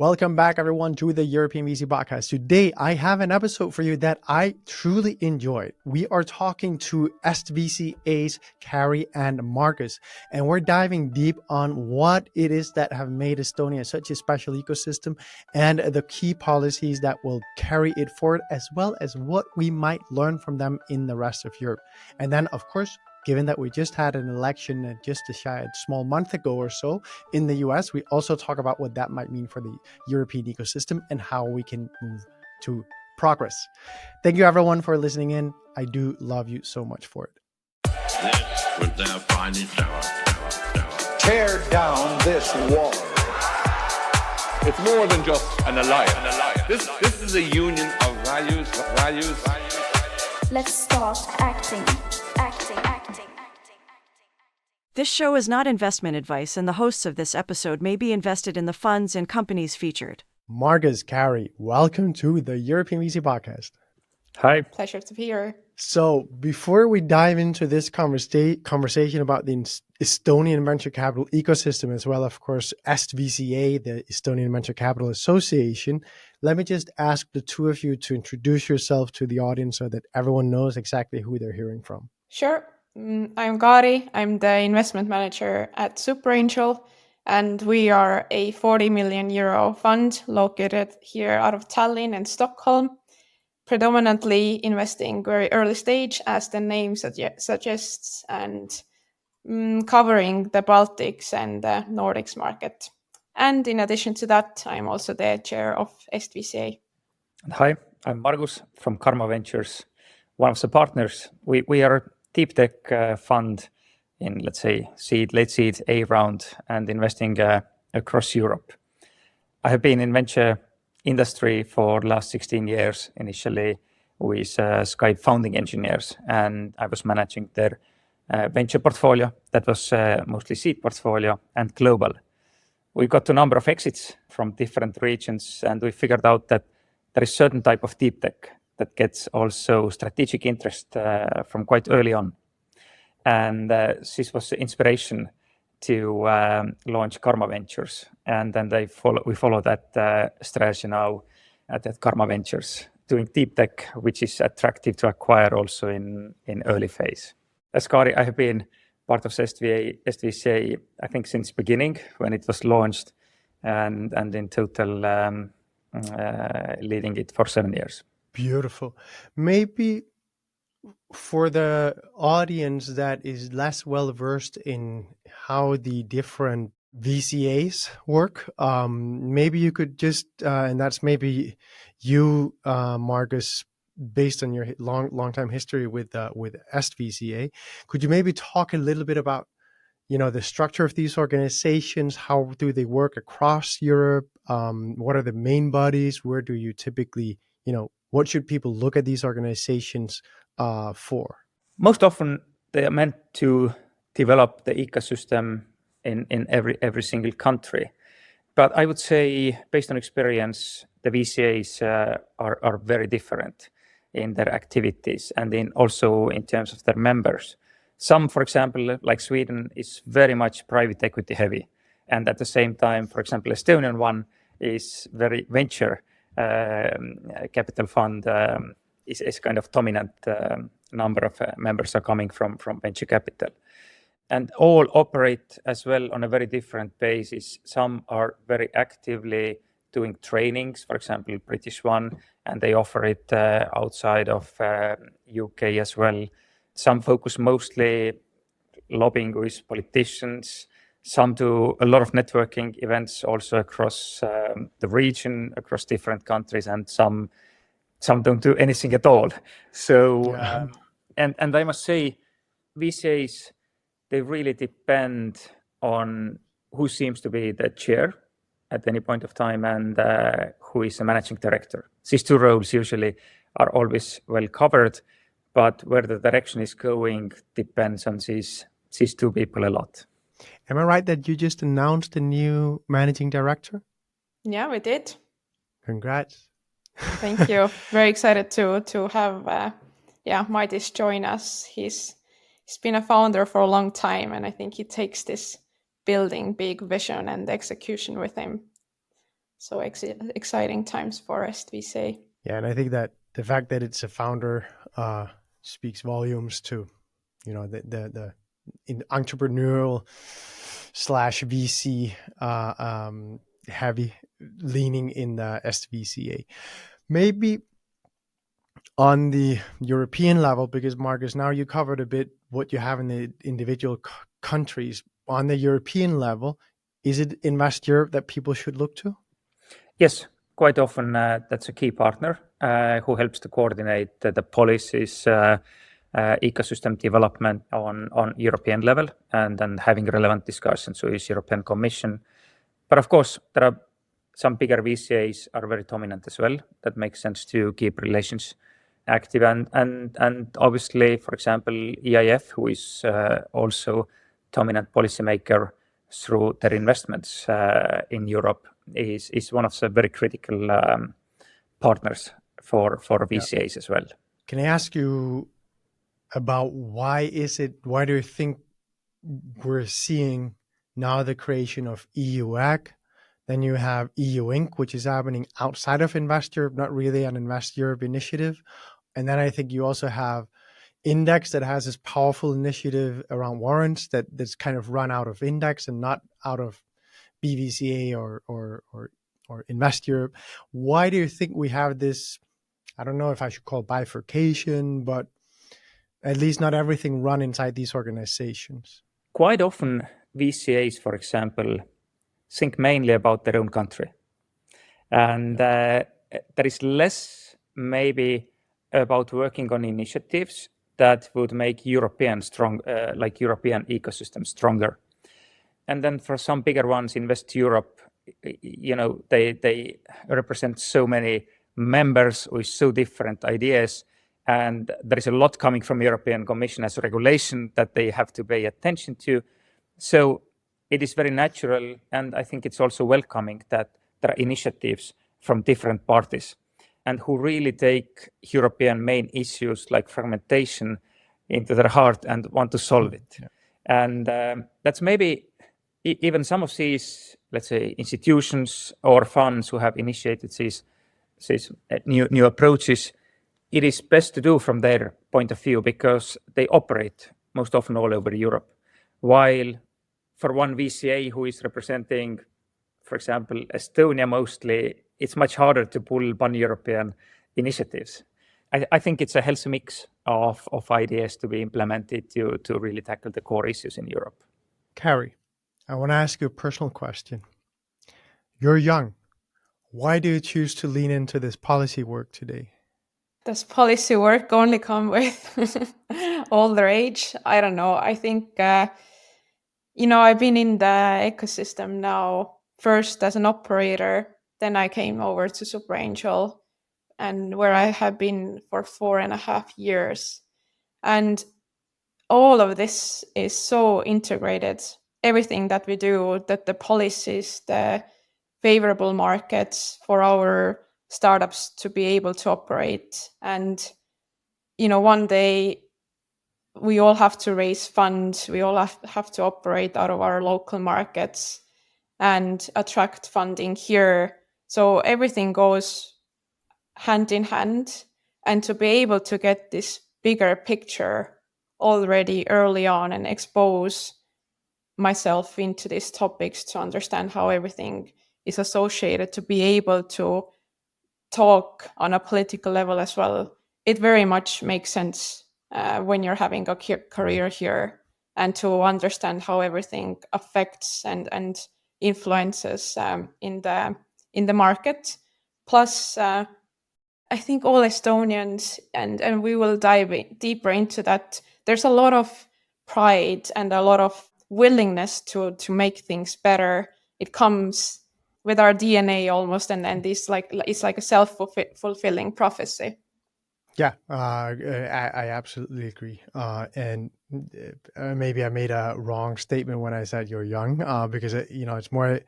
Welcome back, everyone, to the European VC podcast. Today, I have an episode for you that I truly enjoyed. We are talking to EstVCA's Kaari and Margus, and we're diving deep on what it is that have made Estonia such a special ecosystem and the key policies that will carry it forward, as well as what we might learn from them in the rest of Europe. And then, of course, given that we just had an election just a small month ago or so in the US, we also talk about what that might mean for the European ecosystem and how we can move to progress. Thank you, everyone, for listening in. I do love you so much for it. This was their finest hour. Tear down this wall. It's more than just an alliance. This is a union of values. Let's start acting. This show is not investment advice, and the hosts of this episode may be invested in the funds and companies featured. Margus, Kaari, welcome to the European VC podcast. Hi. Pleasure to be here. So before we dive into this conversation about the Estonian venture capital ecosystem, as well, of course, EstVCA, the Estonian Venture Capital Association, let me just ask the two of you to introduce yourself to the audience so that everyone knows exactly who they're hearing from. Sure. I'm Kaari. I'm the investment manager at Superangel, and we are a 40 million euro fund located here out of Tallinn and Stockholm, predominantly investing very early stage, as the name suggests, and covering the Baltics and the Nordics market. And in addition to that, I'm also the chair of EstVCA. Hi, I'm Margus from Karma Ventures, one of the partners. We are a deep tech fund in, let's say, late seed, A round, and investing across Europe. I have been in venture industry for the last 16 years, initially with Skype founding engineers, and I was managing their venture portfolio that was mostly seed portfolio and global. We got a number of exits from different regions, and we figured out that there is certain type of deep tech that gets also strategic interest from quite early on. And this was the inspiration to launch Karma Ventures. And then we follow that strategy now at Karma Ventures, doing deep tech, which is attractive to acquire also in early phase. As Kaari, I have been part of EstVCA, I think, since beginning when it was launched, and in total leading it for 7 years. Beautiful. Maybe for the audience that is less well versed in how the different VCAs work, maybe you could just, and that's maybe you, Margus, based on your long time history with EstVCA, could you maybe talk a little bit about, the structure of these organizations? How do they work across Europe? What are the main bodies? Where do you typically, what should people look at these organizations for? Most often, they are meant to develop the ecosystem in every single country. But I would say, based on experience, the VCAs are very different in their activities and also in terms of their members. Some, for example, like Sweden, is very much private equity heavy. And at the same time, for example, Estonian one is very venture capital fund is kind of dominant number of members are coming from venture capital. And all operate as well on a very different basis. Some are very actively doing trainings, for example, British one, and they offer it outside of UK as well. Some focus mostly lobbying with politicians. Some do a lot of networking events also across the region, across different countries, and some don't do anything at all. So, and I must say, VCAs, they really depend on who seems to be the chair at any point of time and who is the managing director. These two roles usually are always well covered, but where the direction is going depends on these two people a lot. Am I right that you just announced a new managing director? Yeah, we did. Congrats. Thank you. Very excited to have Margus join us. He's been a founder for a long time, and I think he takes this building big vision and execution with him. So exciting times for EstVCA. Yeah, and I think that the fact that it's a founder speaks volumes to, the in entrepreneurial / VC heavy leaning in the EstVCA. Maybe on the European level, because Margus, now you covered a bit what you have in the individual countries. On the European level, is it Invest Europe that people should look to? Yes, quite often that's a key partner who helps to coordinate the policies, ecosystem development on European level, and then having relevant discussions with European Commission. But of course, there are some bigger VCAs are very dominant as well. That makes sense to keep relations active, and obviously, for example, EIF, who is also dominant policymaker through their investments in Europe, is one of the very critical partners for VCAs as well. Can I ask you about why do you think we're seeing now the creation of EU-AC? Then you have EU Inc., which is happening outside of Invest Europe, not really an Invest Europe initiative. And then I think you also have Index that has this powerful initiative around warrants that's kind of run out of Index and not out of BVCA or Invest Europe. Why do you think we have this, I don't know if I should call it bifurcation, but at least not everything run inside these organizations? Quite often, VCAs, for example, think mainly about their own country. And there is less maybe about working on initiatives that would make European ecosystem stronger. And then for some bigger ones, Invest Europe, they represent so many members with so different ideas. And there is a lot coming from European Commission as a regulation that they have to pay attention to. So it is very natural, and I think it's also welcoming that there are initiatives from different parties and who really take European main issues like fragmentation into their heart and want to solve it. Yeah. And that's maybe even some of these, let's say, institutions or funds who have initiated these new approaches, it is best to do from their point of view because they operate most often all over Europe. While for one VCA who is representing, for example, Estonia mostly, it's much harder to pull pan-European initiatives. I think it's a healthy mix of ideas to be implemented to really tackle the core issues in Europe. Kaari, I want to ask you a personal question. You're young. Why do you choose to lean into this policy work today? Does policy work only come with older age? I don't know. I think, I've been in the ecosystem now, first as an operator, then I came over to Superangel, and where I have been for 4.5 years. And all of this is so integrated. Everything that we do, that the policies, the favorable markets for our startups to be able to operate. And, one day we all have to raise funds. We all have to operate out of our local markets and attract funding here. So everything goes hand in hand. And to be able to get this bigger picture already early on and expose myself into these topics to understand how everything is associated, to be able to talk on a political level as well, it very much makes sense when you're having a career here, and to understand how everything affects and influences in the market. Plus, I think all Estonians, and we will dive deeper into that, there's a lot of pride and a lot of willingness to make things better. It comes with our DNA almost, and it's like a self-fulfilling prophecy. Yeah, I absolutely agree. And maybe I made a wrong statement when I said you're young, because it's more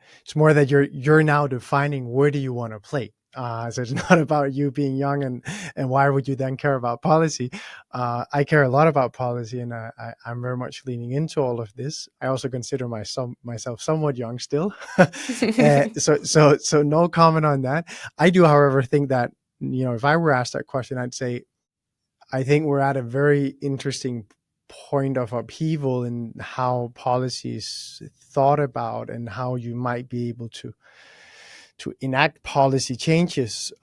that you're now defining where do you want to play. So it's not about you being young and why would you then care about policy? I care a lot about policy, and I'm very much leaning into all of this. I also consider myself somewhat young still. So no comment on that. I do, however, think that, if I were asked that question, I'd say I think we're at a very interesting point of upheaval in how policy is thought about and how you might be able to enact policy changes,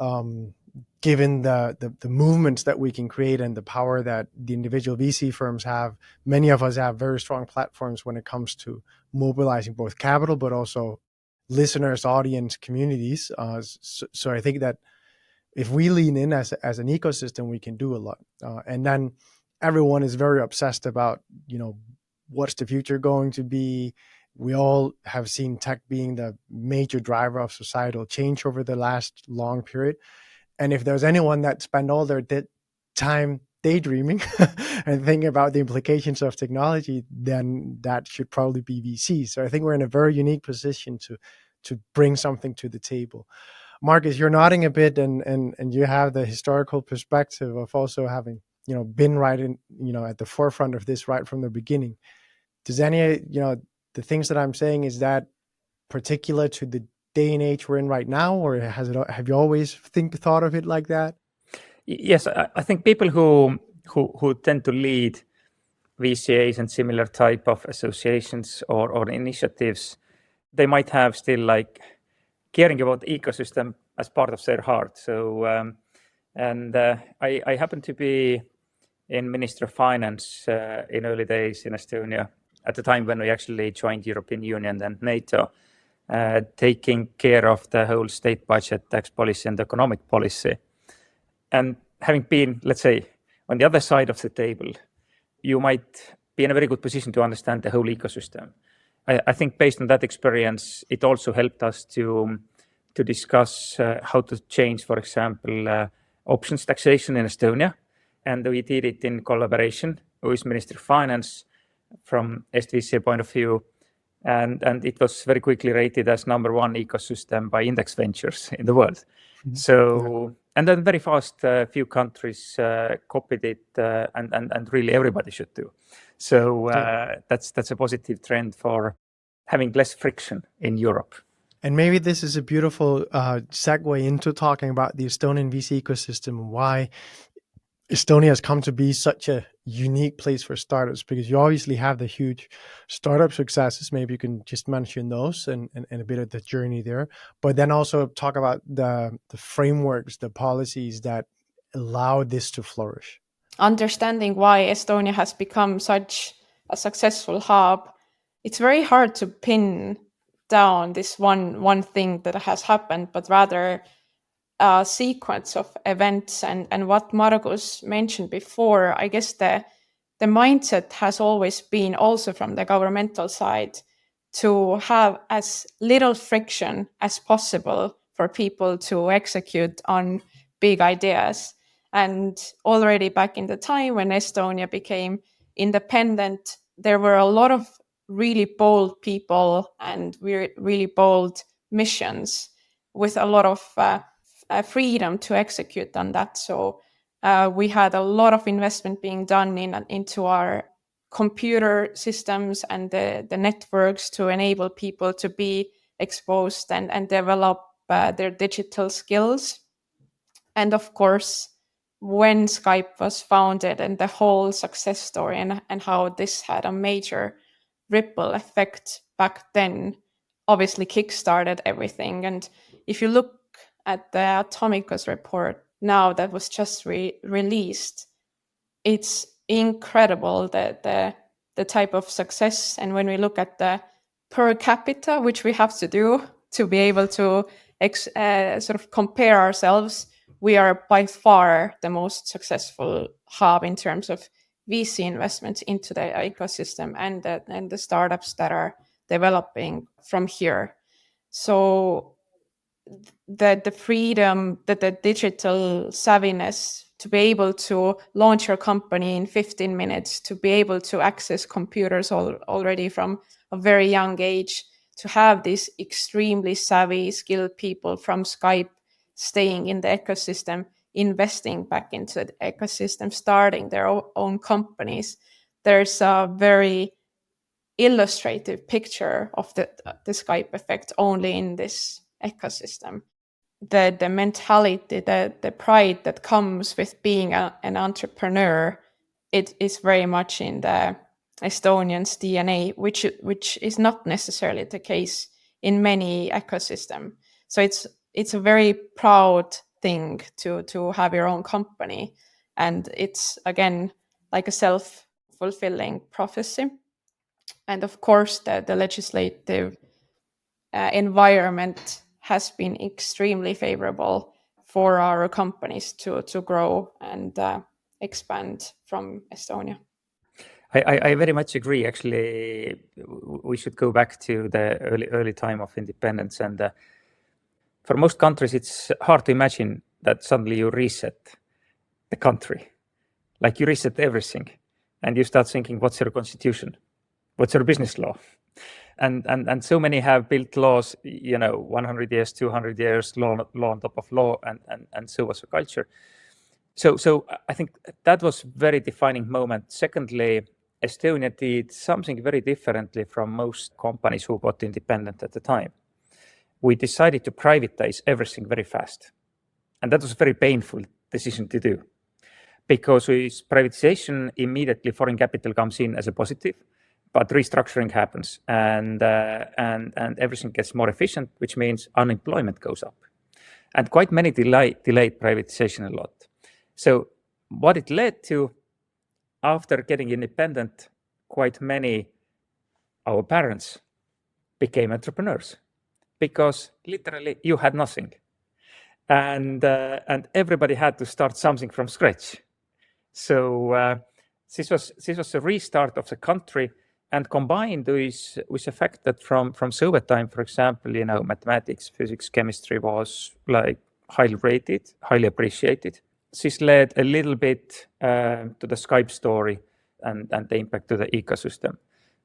given the movements that we can create and the power that the individual VC firms have. Many of us have very strong platforms when it comes to mobilizing both capital, but also listeners, audience, communities. So I think that if we lean in as an ecosystem, we can do a lot. And then everyone is very obsessed about, what's the future going to be. We all have seen tech being the major driver of societal change over the last long period. And if there's anyone that spend all their time daydreaming and thinking about the implications of technology, then that should probably be VC. So I think we're in a very unique position to bring something to the table. Margus, you're nodding a bit, and you have the historical perspective of also having, been right in, at the forefront of this right from the beginning. Does any, the things that I'm saying, is that particular to the day and age we're in right now, or have you always thought of it like that? Yes, I think people who tend to lead VCAs and similar type of associations or initiatives, they might have still like caring about the ecosystem as part of their heart. So, I happen to be in Ministry of Finance in early days in Estonia, at the time when we actually joined European Union and NATO, taking care of the whole state budget, tax policy, and economic policy. And having been, let's say, on the other side of the table, you might be in a very good position to understand the whole ecosystem. I think based on that experience, it also helped us to discuss how to change, for example, options taxation in Estonia. And we did it in collaboration with Ministry of Finance from EstVCA point of view. And it was very quickly rated as number one ecosystem by Index Ventures in the world. Mm-hmm. So, and then very fast, few countries copied it, and really everybody should do. So that's a positive trend for having less friction in Europe. And maybe this is a beautiful segue into talking about the Estonian VC ecosystem and why Estonia has come to be such a unique place for startups, because you obviously have the huge startup successes. Maybe you can just mention those and a bit of the journey there, but then also talk about the frameworks, the policies that allow this to flourish. Understanding why Estonia has become such a successful hub, it's very hard to pin down this one thing that has happened, but rather a sequence of events. And what Margus mentioned before, I guess the mindset has always been, also from the governmental side, to have as little friction as possible for people to execute on big ideas. And already back in the time when Estonia became independent, there were a lot of really bold people and really bold missions with a lot of freedom to execute on that. So we had a lot of investment being done into our computer systems and the networks to enable people to be exposed and develop their digital skills. And of course, when Skype was founded and the whole success story and how this had a major ripple effect back then, obviously kickstarted everything. And if you look at the Atomicus report now that was just released, it's incredible the type of success. And when we look at the per capita, which we have to do to be able to sort of compare ourselves, we are by far the most successful hub in terms of VC investments into the ecosystem and the startups that are developing from here. So the freedom, the digital savviness to be able to launch your company in 15 minutes, to be able to access computers already from a very young age, to have these extremely savvy, skilled people from Skype staying in the ecosystem, investing back into the ecosystem, starting their own companies. There's a very illustrative picture of the Skype effect only in this ecosystem. The mentality, the pride that comes with being an entrepreneur, it is very much in the Estonians' DNA, which is not necessarily the case in many ecosystems. So it's a very proud thing to have your own company, and it's again like a self-fulfilling prophecy. And of course, the legislative environment has been extremely favorable for our companies to grow and expand from Estonia. I very much agree. Actually, we should go back to the early time of independence. And for most countries, it's hard to imagine that suddenly you reset the country. Like you reset everything and you start thinking, what's your constitution? What's your business law? And so many have built laws, 100 years, 200 years, law on top of law, and so was the culture. So I think that was very defining moment. Secondly, Estonia did something very differently from most companies who got independent at the time. We decided to privatize everything very fast. And that was a very painful decision to do. Because with privatization, immediately foreign capital comes in as a positive, but restructuring happens and everything gets more efficient, which means unemployment goes up. And quite many delayed privatization a lot. So what it led to, after getting independent, quite many our parents became entrepreneurs because literally you had nothing, and everybody had to start something from scratch. So this was a restart of the country, and combined with the fact that from Soviet time, for example, mathematics, physics, chemistry was like highly rated, highly appreciated. This led a little bit to the Skype story and the impact to the ecosystem.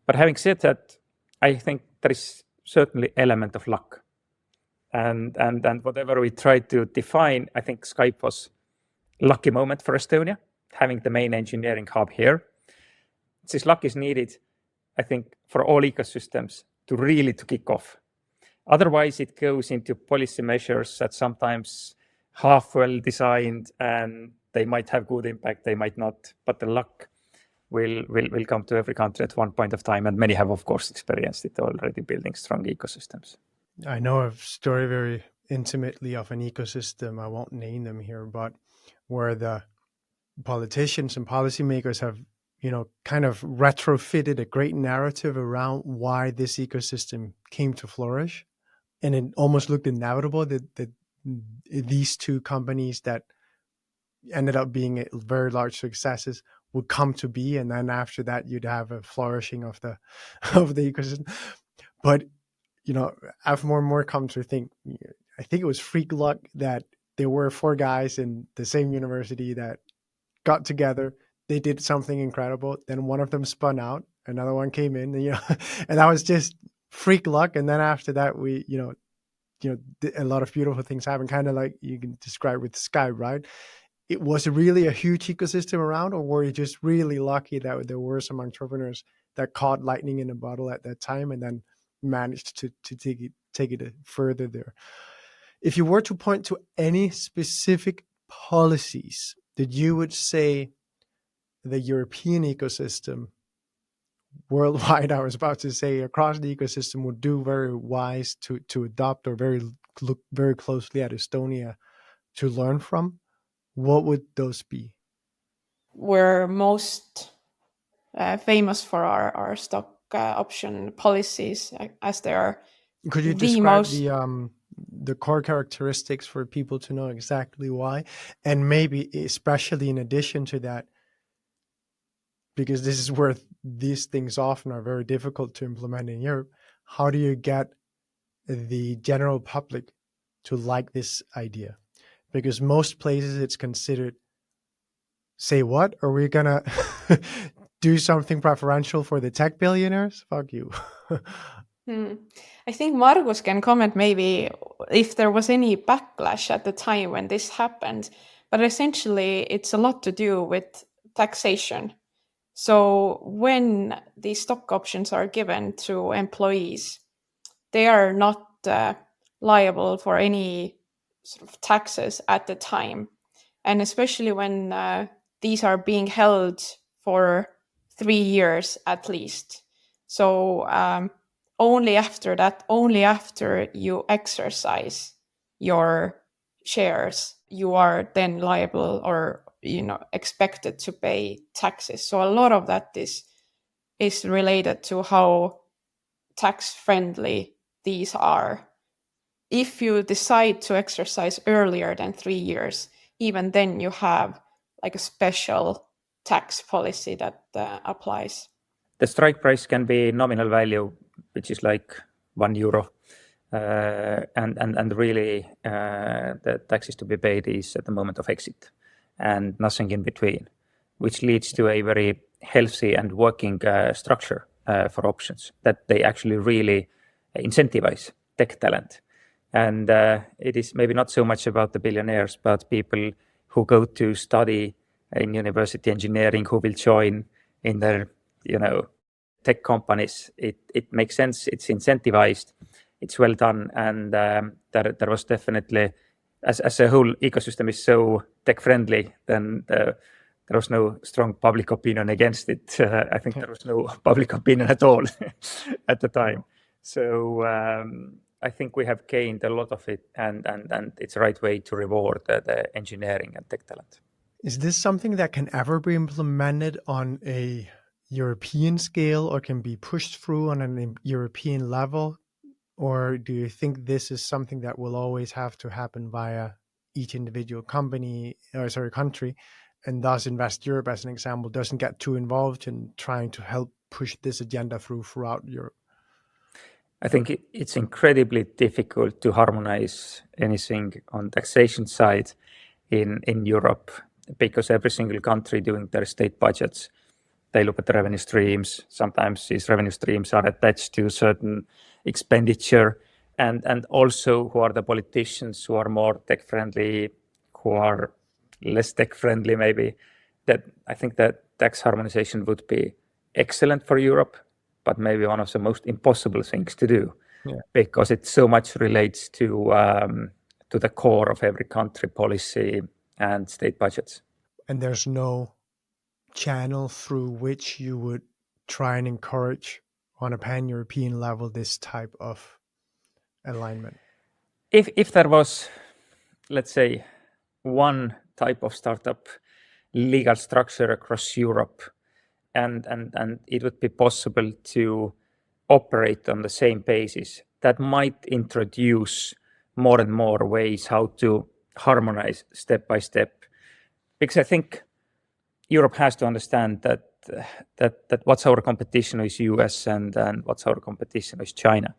But having said that, I think there is certainly element of luck. And whatever we try to define, I think Skype was a lucky moment for Estonia, having the main engineering hub here. This luck is needed, I think, for all ecosystems to really to kick off. Otherwise, it goes into policy measures that sometimes half well designed, and they might have good impact, they might not, but the luck will come to every country at one point of time, and many have, of course, experienced it already, building strong ecosystems. I know a story very intimately of an ecosystem, I won't name them here, but where the politicians and policymakers have, kind of retrofitted a great narrative around why this ecosystem came to flourish. And it almost looked inevitable that these two companies that ended up being very large successes would come to be, and then after that you'd have a flourishing of the ecosystem. But I've more and more come to think, I think it was freak luck that there were 4 guys in the same university that got together, they did something incredible, then one of them spun out, another one came in, and that was just freak luck. And then after that, we a lot of beautiful things happen, kind of like you can describe with Skype, right? It was really a huge ecosystem around, or were you just really lucky that there were some entrepreneurs that caught lightning in a bottle at that time and then managed to take it further there? If you were to point to any specific policies that you would say the European ecosystem worldwide, I was about to say across the ecosystem, would do very wise to adopt, or look very closely at Estonia to learn from, what would those be? We're most famous for our stock option policies, as they are. Could you describe the core characteristics for people to know exactly why? And maybe especially in addition to that, because this is where these things often are very difficult to implement in Europe, how do you get the general public to like this idea? Because most places it's considered, say what? Are we going to do something preferential for the tech billionaires? Fuck you. I think Margus can comment maybe if there was any backlash at the time when this happened, but essentially it's a lot to do with taxation. So when these stock options are given to employees, they are not liable for any sort of taxes at the time. And especially when these are being held for 3 years at least. So only after that, only after you exercise your shares, you are then liable or expected to pay taxes. So a lot of that is related to how tax friendly these are. If you decide to exercise earlier than 3 years, even then you have like a special tax policy that applies. The strike price can be nominal value, which is like €1. And really, the taxes to be paid is at the moment of exit and nothing in between, which leads to a very healthy and working structure for options that they actually really incentivize tech talent. And it is maybe not so much about the billionaires, but people who go to study in university engineering, who will join in their, tech companies. It makes sense. It's incentivized. It's well done. And there was definitely, as a whole ecosystem is so tech friendly, then there was no strong public opinion against it. I think there was no public opinion at all at the time. So I think we have gained a lot of it, and it's the right way to reward the engineering and tech talent. Is this something that can ever be implemented on a European scale or can be pushed through on a European level? Or do you think this is something that will always have to happen via each individual country, and thus Invest Europe, as an example, doesn't get too involved in trying to help push this agenda throughout Europe? I think it's incredibly difficult to harmonize anything on taxation side in Europe, because every single country doing their state budgets, they look at the revenue streams. Sometimes these revenue streams are attached to certain expenditure, and also who are the politicians who are more tech friendly, who are less tech friendly maybe. That I think that tax harmonization would be excellent for Europe, but maybe one of the most impossible things to do, because it so much relates to the core of every country policy and state budgets. And there's no channel through which you would try and encourage on a pan-European level this type of alignment? If there was, let's say, one type of startup legal structure across Europe, and it would be possible to operate on the same basis, that might introduce more and more ways how to harmonize step by step. Because I think Europe has to understand that what's our competition with US and what's our competition with China.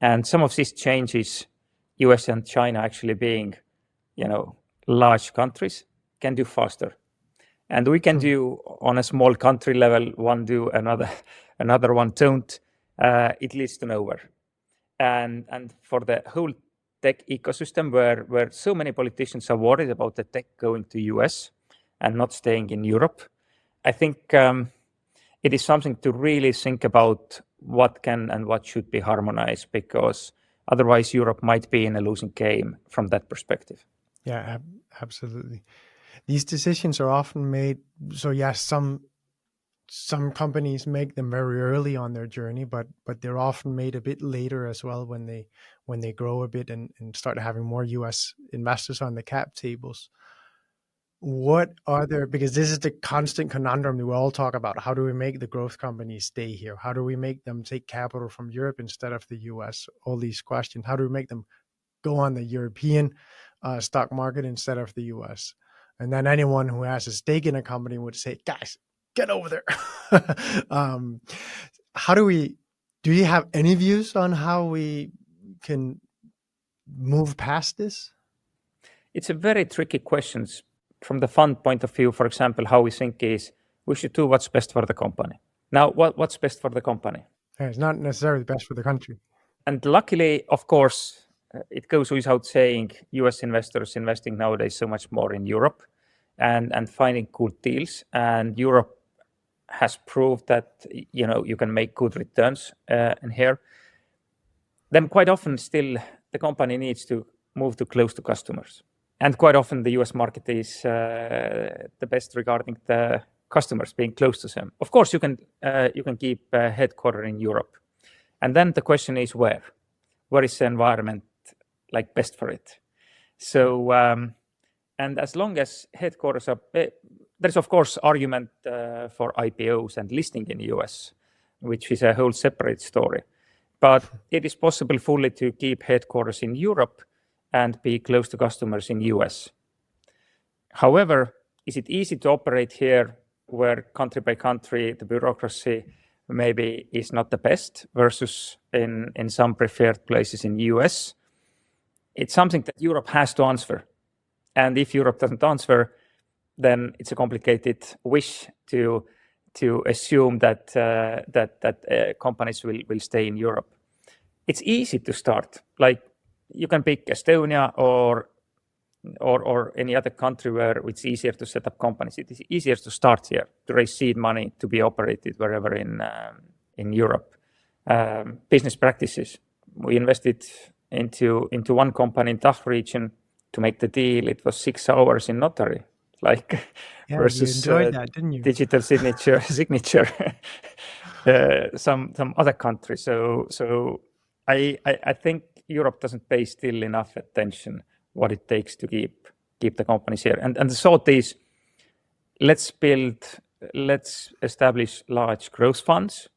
And some of these changes, US and China actually being, large countries, can do faster. And we can do on a small country level, one do, another one don't. It leads to nowhere. And for the whole tech ecosystem, where so many politicians are worried about the tech going to US and not staying in Europe, I think it is something to really think about what can and what should be harmonized, because otherwise Europe might be in a losing game from that perspective. Yeah, absolutely. These decisions are often made. So yes, some companies make them very early on their journey, but they're often made a bit later as well when they grow a bit and start having more US investors on the cap tables. What are there, because this is the constant conundrum that we all talk about. How do we make the growth companies stay here? How do we make them take capital from Europe instead of the US? All these questions. How do we make them go on the European stock market instead of the US? And then anyone who has a stake in a company would say, guys, get over there. Do you have any views on how we can move past this? It's a very tricky question. From the fund point of view, for example, how we think is we should do what's best for the company. Now, what's best for the company? Yeah, it's not necessarily best for the country. And luckily, of course, it goes without saying, US investors investing nowadays so much more in Europe and finding good deals. And Europe has proved that you can make good returns in here. Then quite often still the company needs to move to close to customers. And quite often the US market is the best regarding the customers being close to them. Of course, you can keep a headquarter in Europe. And then the question is where? Where is the environment like best for it? So, and as long as headquarters are, there's of course argument for IPOs and listing in the US, which is a whole separate story. But it is possible fully to keep headquarters in Europe and be close to customers in US. However, is it easy to operate here where country by country the bureaucracy maybe is not the best versus in some preferred places in US? It's something that Europe has to answer. And if Europe doesn't answer, then it's a complicated wish to assume that companies will stay in Europe. It's easy to start. Like you can pick Estonia or any other country where it's easier to set up companies. It is easier to start here, to raise seed money, to be operated wherever in Europe. Business practices. We invested into one company in DACH region to make the deal. It was 6 hours in notary, versus you enjoyed that, didn't you? digital signature some other countries. So I think Europe doesn't pay still enough attention what it takes to keep the companies here. And the thought is, let's establish large growth funds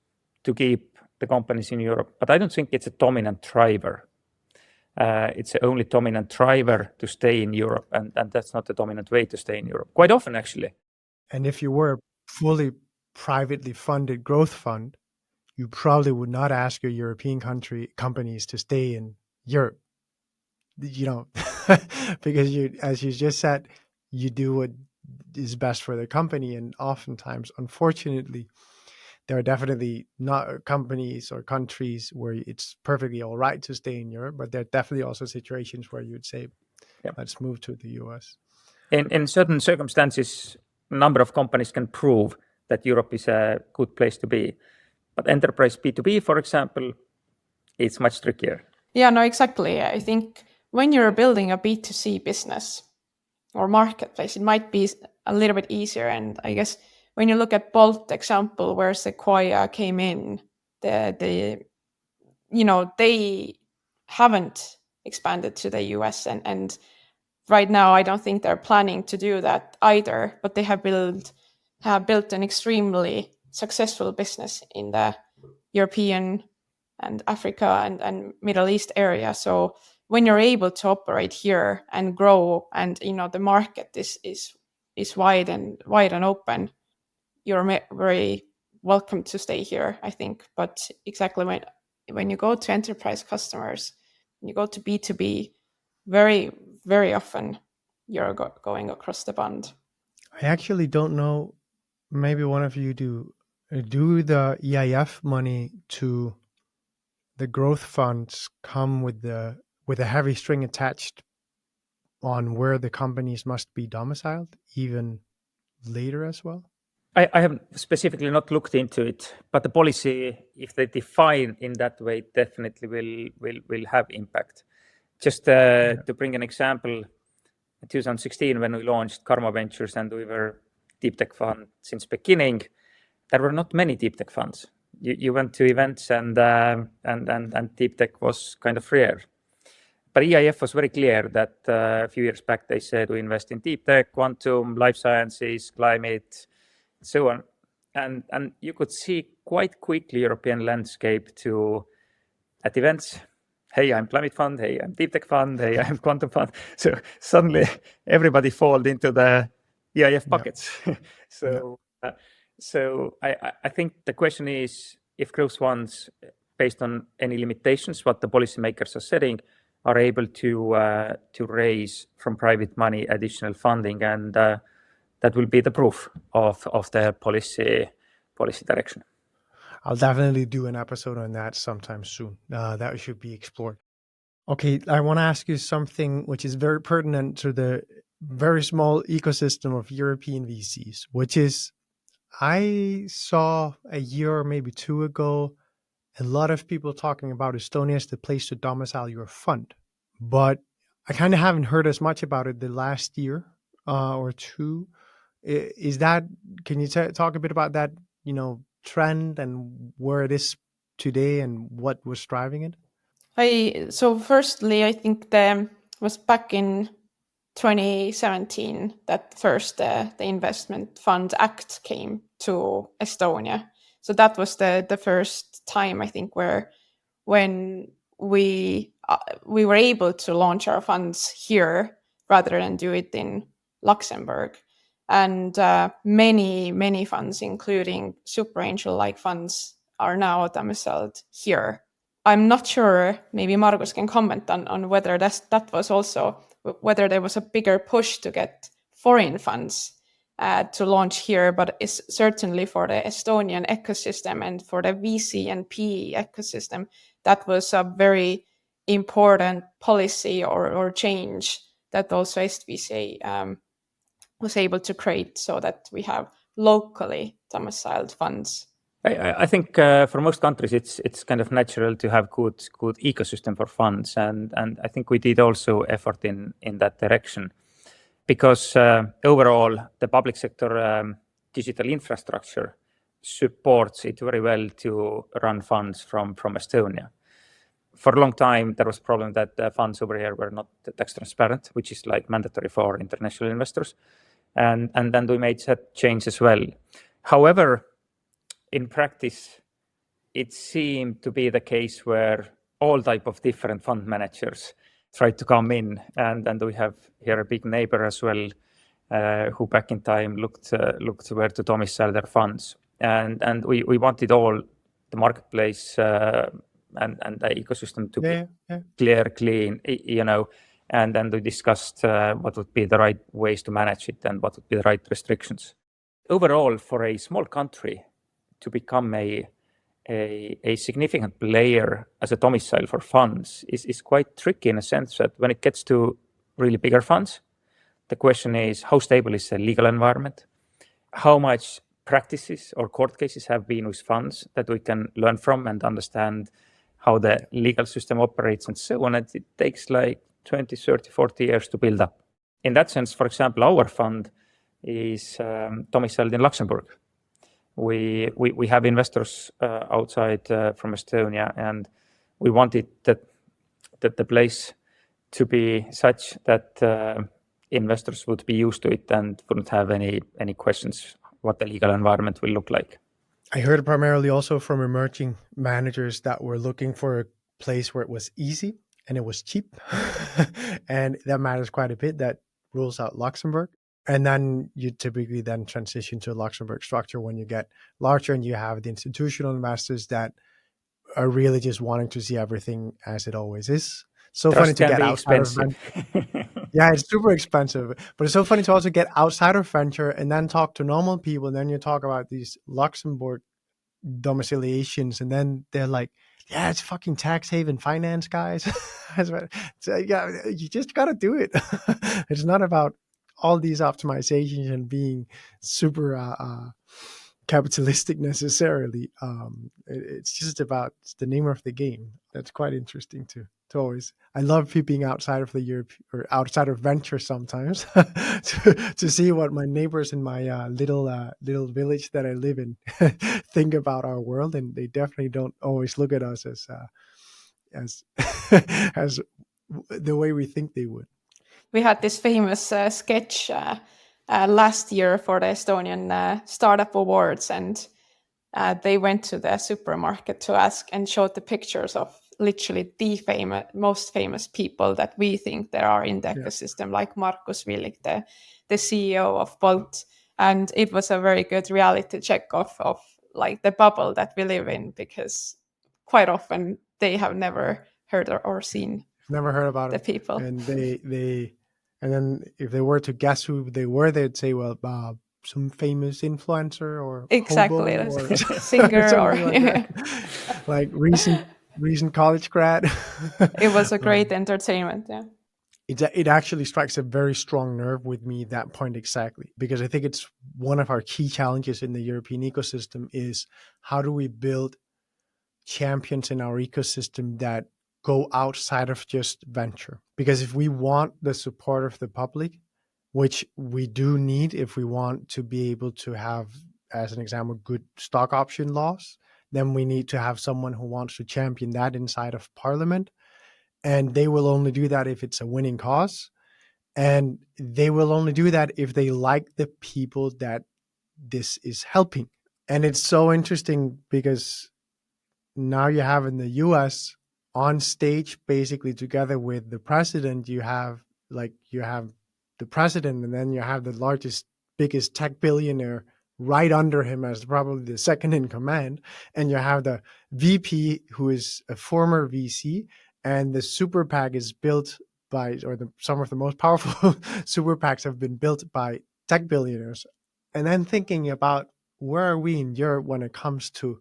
to keep the companies in Europe. But I don't think it's a dominant driver. It's the only dominant driver to stay in Europe, and that's not the dominant way to stay in Europe. Quite often, actually. And if you were a fully privately funded growth fund, you probably would not ask your European companies to stay in Europe. Because as you just said, you do what is best for the company. And oftentimes, unfortunately, there are definitely not companies or countries where it's perfectly all right to stay in Europe, but there are definitely also situations where you would say, let's move to the US. In certain circumstances, a number of companies can prove that Europe is a good place to be. But enterprise B2B, for example, it's much trickier. Yeah, no, exactly. I think when you're building a B2C business or marketplace, it might be a little bit easier. And I guess when you look at Bolt example, where Sequoia came in, they haven't expanded to the US. And right now, I don't think they're planning to do that either. But they have built an extremely successful business in the European and Africa and Middle East area. So when you're able to operate here and grow, and the market is wide and open, you're very welcome to stay here, I think. But exactly when you go to enterprise customers, you go to B2B, very, very often you're going across the pond. I actually don't know. Maybe one of you do the EIF money to the growth funds come with a heavy string attached on where the companies must be domiciled even later as well? I have specifically not looked into it, but the policy, if they define in that way, definitely will have impact. Just to bring an example, in 2016 when we launched Karma Ventures and we were deep tech fund since beginning, there were not many deep tech funds. You went to events and deep tech was kind of rare. But EIF was very clear that a few years back they said we invest in deep tech, quantum, life sciences, climate, so on. And you could see quite quickly European landscape to at events. Hey, I'm climate fund. Hey, I'm deep tech fund. Hey, I'm quantum fund. So suddenly everybody fall into the EIF buckets. So I think the question is if growth funds, based on any limitations what the policymakers are setting, are able to raise from private money additional funding, and that will be the proof of the policy direction. I'll definitely do an episode on that sometime soon. That should be explored. Okay, I want to ask you something which is very pertinent to the very small ecosystem of European VCs, which is I saw a year or maybe two ago a lot of people talking about Estonia as the place to domicile your fund, but I kind of haven't heard as much about it the last year or two. Is that, can you talk a bit about that, trend and where it is today and what was driving it? So firstly, I think was back in 2017 that first the Investment Fund Act came to Estonia. So that was the first time, I think, when we were able to launch our funds here rather than do it in Luxembourg. And many funds, including Superangel-like funds, are now domiciled here. I'm not sure, maybe Margus can comment on whether that was also, whether there was a bigger push to get foreign funds to launch here, but it's certainly for the Estonian ecosystem and for the VC and PE ecosystem, that was a very important policy or change that also EstVCA was able to create so that we have locally domiciled funds. I think for most countries it's kind of natural to have good ecosystem for funds, and I think we did also effort in that direction, because overall the public sector digital infrastructure supports it very well to run funds from Estonia. For a long time there was a problem that funds over here were not tax transparent, which is like mandatory for international investors, and then we made that change as well. However, in practice, it seemed to be the case where all type of different fund managers tried to come in, and we have here a big neighbor as well, who back in time looked where to domicile their funds, and we wanted all the marketplace and the ecosystem to be clear, clean, and then we discussed what would be the right ways to manage it and what would be the right restrictions. Overall, for a small country to become a significant player as a domicile for funds is quite tricky, in a sense that when it gets to really bigger funds, the question is how stable is the legal environment, how much practices or court cases have been with funds that we can learn from and understand how the legal system operates and so on. And it takes like 20, 30, 40 years to build up. In that sense, for example, our fund is domiciled in Luxembourg. We have investors outside from Estonia, and we wanted that the place to be such that investors would be used to it and wouldn't have any questions what the legal environment will look like. I heard primarily also from emerging managers that were looking for a place where it was easy and it was cheap. And that matters quite a bit. That rules out Luxembourg. And then you typically then transition to a Luxembourg structure when you get larger and you have the institutional investors that are really just wanting to see everything as it always is. So Trust funny to get outside expensive. of yeah, it's super expensive, but it's so funny to also get outside of venture and then talk to normal people. And then you talk about these Luxembourg domiciliations, and then they're like, yeah, it's fucking tax haven finance, guys. So, yeah, you just got to do it. It's not about all these optimizations and being super capitalistic necessarily. It's just about the name of the game. That's quite interesting to always. I love being outside of the Europe or outside of venture sometimes to see what my neighbors in my little village that I live in think about our world, and they definitely don't always look at us as as the way we think they would. We had this famous sketch last year for the Estonian Startup Awards, and they went to the supermarket to ask and showed the pictures of literally the most famous people that we think there are in the ecosystem, like Margus Uudam, the CEO of Bolt. And it was a very good reality check of like the bubble that we live in, because quite often they have never heard or seen. Never heard about the it. people. And they and then if they were to guess who they were, they'd say, well, some famous influencer or Exactly, hobo or singer or something like that. Like recent college grad. It was a great entertainment. Yeah. It actually strikes a very strong nerve with me, that point exactly, because I think it's one of our key challenges in the European ecosystem is how do we build champions in our ecosystem that go outside of just venture? Because if we want the support of the public, which we do need if we want to be able to have, as an example, good stock option laws, then we need to have someone who wants to champion that inside of Parliament. And they will only do that if it's a winning cause. And they will only do that if they like the people that this is helping. And it's so interesting because now you have in the US on stage, basically together with the president, you have the president, and then you have the biggest tech billionaire right under him as probably the second in command. And you have the VP, who is a former VC, and the super PAC is built by, or some of the most powerful super PACs have been built by tech billionaires. And then thinking about where are we in Europe when it comes to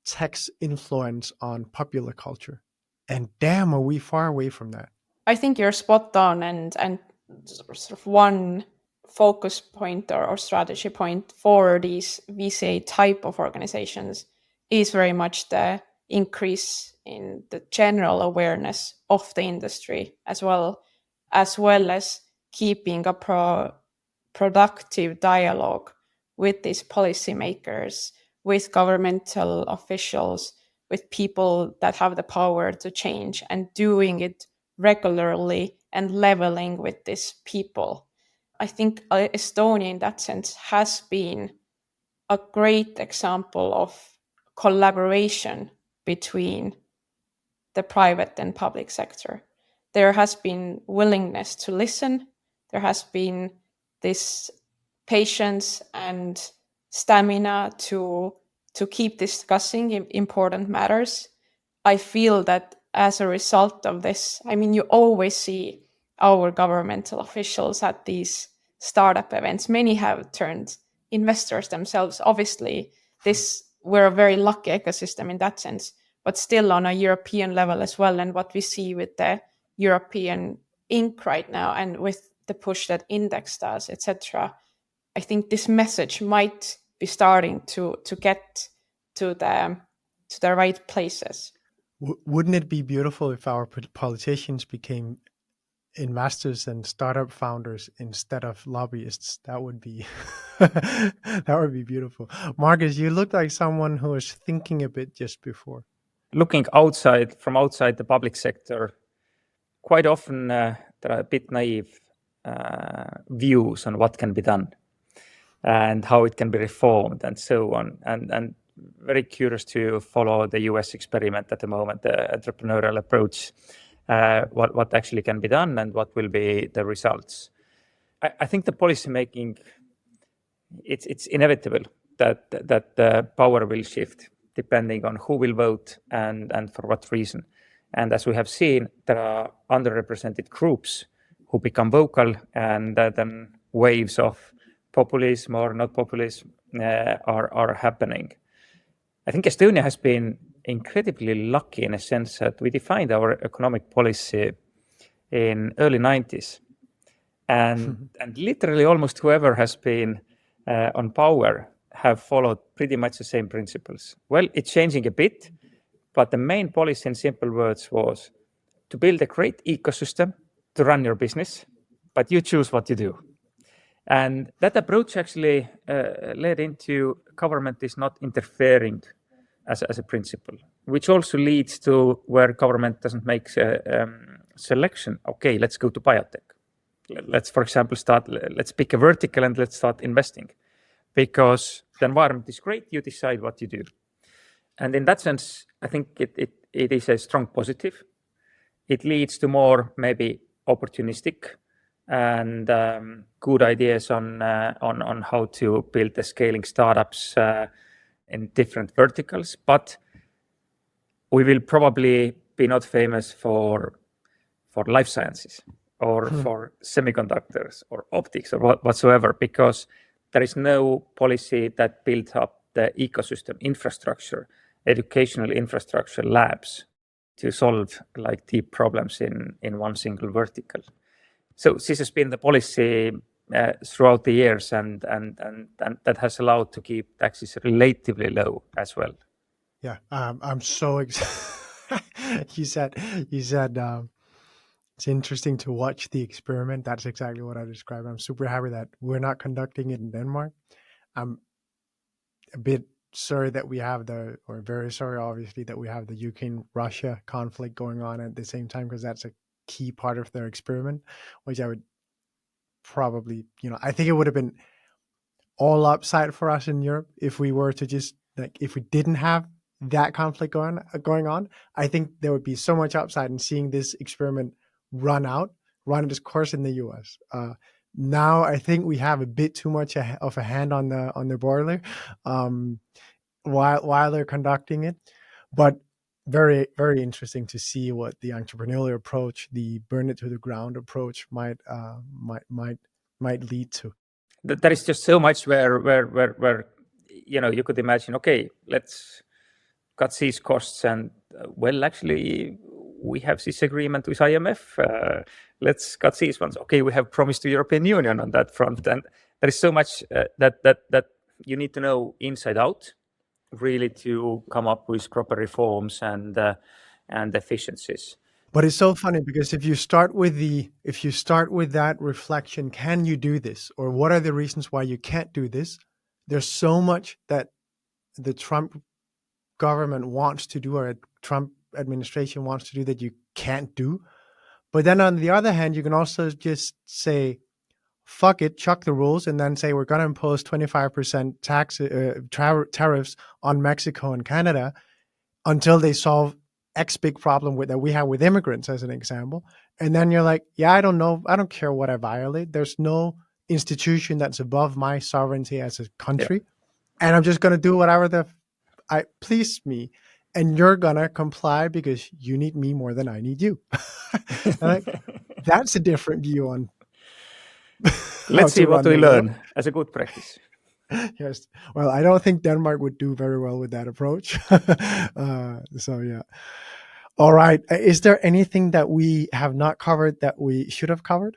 tech's influence on popular culture? And damn, are we far away from that? I think you're spot on, and sort of one focus point or strategy point for these VCA type of organizations is very much the increase in the general awareness of the industry, as well as keeping a productive dialogue with these policymakers, with governmental officials, with people that have the power to change, and doing it regularly and leveling with these people. I think Estonia, in that sense, has been a great example of collaboration between the private and public sector. There has been willingness to listen. There has been this patience and stamina to keep discussing important matters. I feel that as a result of this, I mean, you always see our governmental officials at these startup events. Many have turned investors themselves. Obviously, we're a very lucky ecosystem in that sense, but still on a European level as well. And what we see with the European Inc. right now, and with the push that Index does, etc., I think this message might be starting to get to the right places. Wouldn't it be beautiful if our politicians became investors and startup founders instead of lobbyists? That would be that would be beautiful. Margus, you look like someone who was thinking a bit just before. Looking outside the public sector, quite often there are a bit naive views on what can be done and how it can be reformed and so on. And very curious to follow the US experiment at the moment, the entrepreneurial approach, what actually can be done and what will be the results. I think the policy making, it's inevitable that the power will shift depending on who will vote and for what reason. And as we have seen, there are underrepresented groups who become vocal, and then waves of populism or not populism are happening. I think Estonia has been incredibly lucky in a sense that we defined our economic policy in early 90s. And literally almost whoever has been on power have followed pretty much the same principles. Well, it's changing a bit, but the main policy in simple words was to build a great ecosystem to run your business, but you choose what you do. And that approach actually led into government is not interfering as a principle, which also leads to where government doesn't make selection. Okay, let's go to biotech. Let's, for example, let's pick a vertical and let's start investing. Because the environment is great, you decide what you do. And in that sense, I think it is a strong positive. It leads to more maybe opportunistic and good ideas on how to build the scaling startups in different verticals. But we will probably be not famous for life sciences or for semiconductors or optics or whatsoever, because there is no policy that built up the ecosystem infrastructure, educational infrastructure, labs to solve like deep problems in one single vertical. So this has been the policy throughout the years, and that has allowed to keep taxes relatively low as well. Yeah, I'm so excited. you said it's interesting to watch the experiment. That's exactly what I described. I'm super happy that we're not conducting it in Denmark. I'm a bit sorry that we have very sorry, obviously, that we have the Ukraine-Russia conflict going on at the same time, because that's a key part of their experiment, which I would probably, I think it would have been all upside for us in Europe if we were to just, if we didn't have that conflict going on. I think there would be so much upside in seeing this experiment run its course in the US. Now I think we have a bit too much of a hand on the boiler while they're conducting it, but very, very interesting to see what the entrepreneurial approach, the burn it to the ground approach might lead to. There is just so much where you could imagine, okay, let's cut these costs, and actually we have this agreement with IMF. Let's cut these ones. Okay, we have promised to European Union on that front, and there is so much that you need to know inside out, really, to come up with proper reforms and efficiencies. But it's so funny because if you start with that reflection, can you do this, or what are the reasons why you can't do this? There's so much that the Trump government wants to do, or Trump administration wants to do, that you can't do. But then on the other hand, you can also just say, fuck it, chuck the rules, and then say we're going to impose 25% tariffs on Mexico and Canada until they solve X big problem that we have with immigrants, as an example. And then you're like, yeah, I don't know, I don't care what I violate. There's no institution that's above my sovereignty as a country. Yeah. And I'm just going to do whatever I please me. And you're going to comply because you need me more than I need you. That's a different view on. Let's see what we learn as a good practice. Yes. Well, I don't think Denmark would do very well with that approach. So, yeah. All right. Is there anything that we have not covered that we should have covered?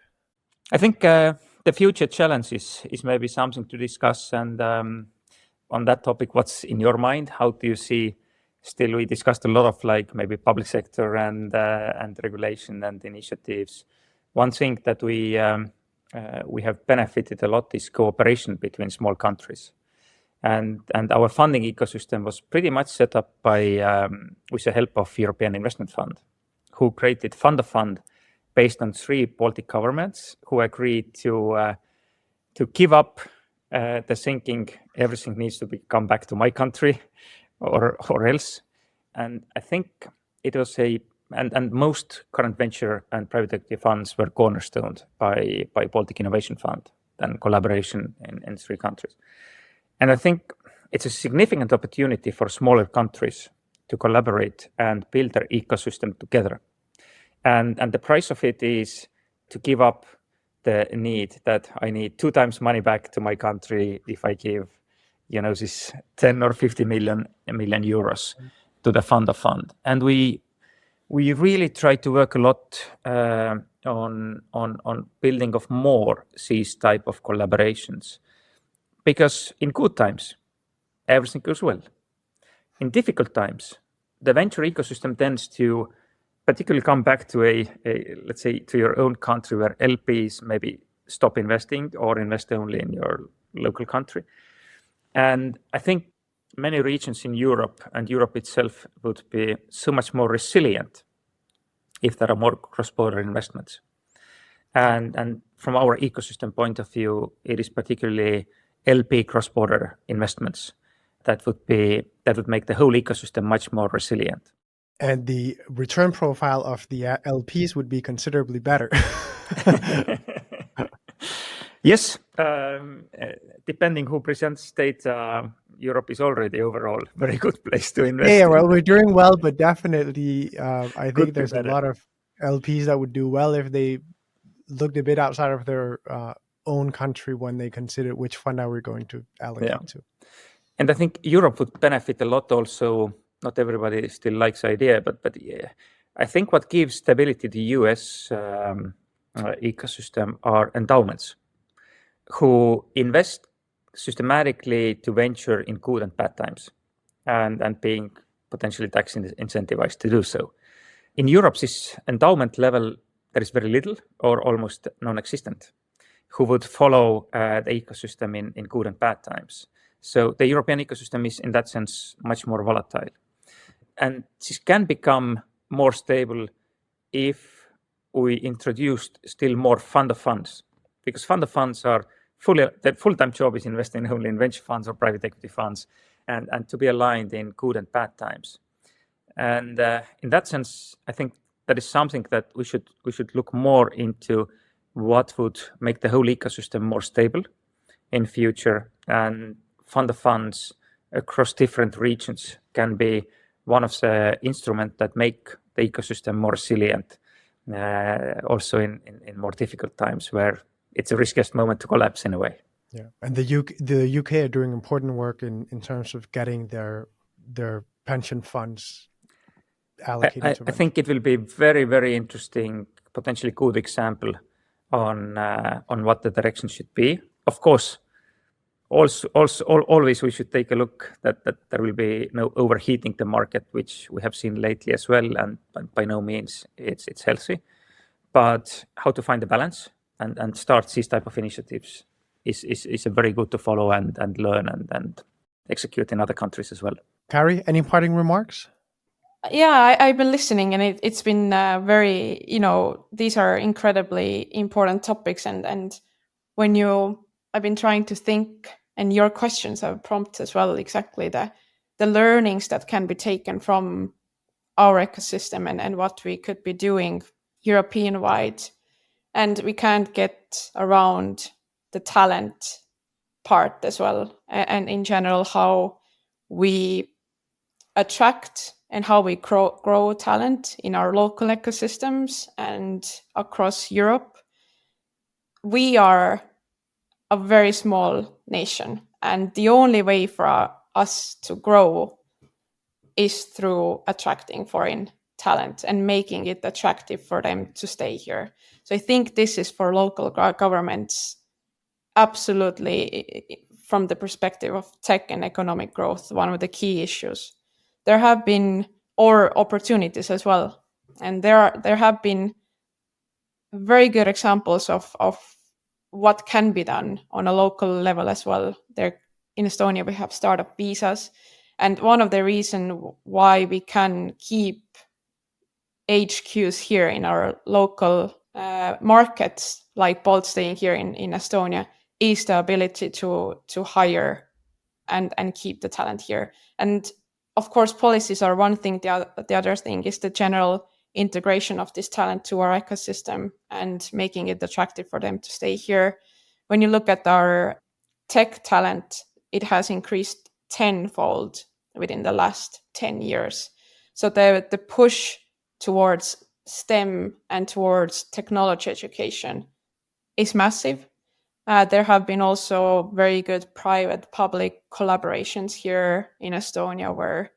I think the future challenges is maybe something to discuss. And on that topic, what's in your mind? How do you see? Still, we discussed a lot of maybe public sector and regulation and initiatives. One thing that we have benefited a lot is cooperation between small countries, and our funding ecosystem was pretty much set up by with the help of European Investment Fund, who created Fund of Fund based on 3 Baltic governments who agreed to give up the thinking everything needs to come back to my country or else. And I think it was and most current venture and private equity funds were cornerstoned by Baltic Innovation Fund and collaboration in 3 countries. And I think it's a significant opportunity for smaller countries to collaborate and build their ecosystem together. And the price of it is to give up the need that I need 2 times money back to my country if I give this 10 or 50 million euros to the Fund of Fund. And we really try to work a lot on building of more these type of collaborations, because in good times, everything goes well. In difficult times, the venture ecosystem tends to particularly come back to let's say, to your own country where LPs maybe stop investing or invest only in your local country. And I think many regions in Europe and Europe itself would be so much more resilient if there are more cross-border investments. And from our ecosystem point of view, it is particularly LP cross-border investments that would make the whole ecosystem much more resilient. And the return profile of the LPs would be considerably better. Yes, depending who presents data, Europe is already overall a very good place to invest. Yeah, well, we're doing well, but definitely I think there's a lot of LPs that would do well if they looked a bit outside of their own country when they consider which fund are we going to allocate to. And I think Europe would benefit a lot also. Not everybody still likes the idea, but yeah, I think what gives stability to US ecosystem are endowments who invest systematically to venture in good and bad times and being potentially tax incentivized to do so. In Europe, this endowment level, there is very little or almost non-existent who would follow the ecosystem in good and bad times. So the European ecosystem is in that sense much more volatile. And this can become more stable if we introduced still more fund of funds, because fund of funds are their full-time job is investing only in venture funds or private equity funds and to be aligned in good and bad times. And in that sense, I think that is something that we should look more into what would make the whole ecosystem more stable in future. And fund of funds across different regions can be one of the instruments that make the ecosystem more resilient, also in more difficult times where it's a riskiest moment to collapse in a way. Yeah, and the UK are doing important work in terms of getting their pension funds allocated. I think it will be very, very interesting, potentially good example on what the direction should be. Of course, always we should take a look that there will be no overheating the market, which we have seen lately as well, and by no means it's healthy. But how to find the balance and start these type of initiatives is a very good to follow and learn and execute in other countries as well. Kaari, any parting remarks? Yeah, I've been listening, and it's been very, these are incredibly important topics, and when I've been trying to think, and your questions have prompted as well exactly the learnings that can be taken from our ecosystem and what we could be doing European-wide. And we can't get around the talent part as well, and in general how we attract and how we grow talent in our local ecosystems and across Europe. We are a very small nation, and the only way for us to grow is through attracting foreign talent and making it attractive for them to stay here. So I think this is for local governments absolutely, from the perspective of tech and economic growth, one of the key issues. There have been opportunities as well, and there have been very good examples of what can be done on a local level as well. There in Estonia we have startup visas, and one of the reasons why we can keep HQs here in our local markets, like Bolt staying here in Estonia, is the ability to hire and keep the talent here. And of course, policies are one thing. The other thing is the general integration of this talent to our ecosystem and making it attractive for them to stay here. When you look at our tech talent, it has increased tenfold within the last 10 years. So the push towards STEM and towards technology education is massive. There have been also very good private-public collaborations here in Estonia where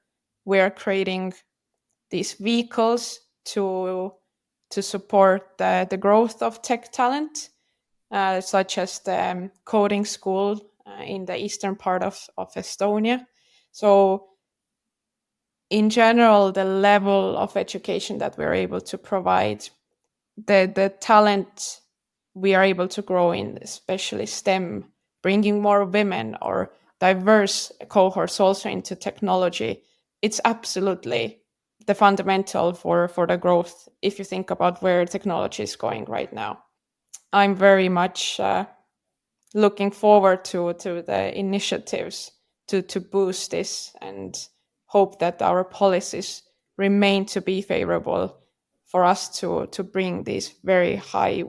we are creating these vehicles to support the growth of tech talent, such as the coding school in the eastern part of Estonia. So in general, the level of education that we're able to provide, the talent we are able to grow in, especially STEM, bringing more women or diverse cohorts also into technology, it's absolutely the fundamental for the growth if you think about where technology is going right now. I'm very much looking forward to the initiatives to boost this and hope that our policies remain to be favorable for us to bring these very high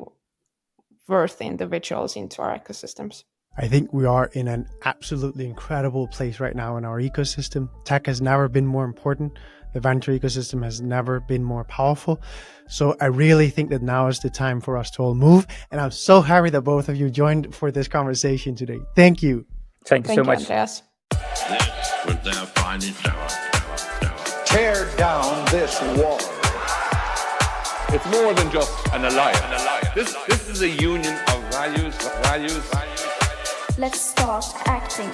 worth individuals into our ecosystems. I think we are in an absolutely incredible place right now in our ecosystem. Tech has never been more important. The venture ecosystem has never been more powerful. So I really think that now is the time for us to all move. And I'm so happy that both of you joined for this conversation today. Thank you. Thank you so much. Andreas. This was their finest hour. Tear down this wall. It's more than just an alliance. This is a union of values. Let's start acting.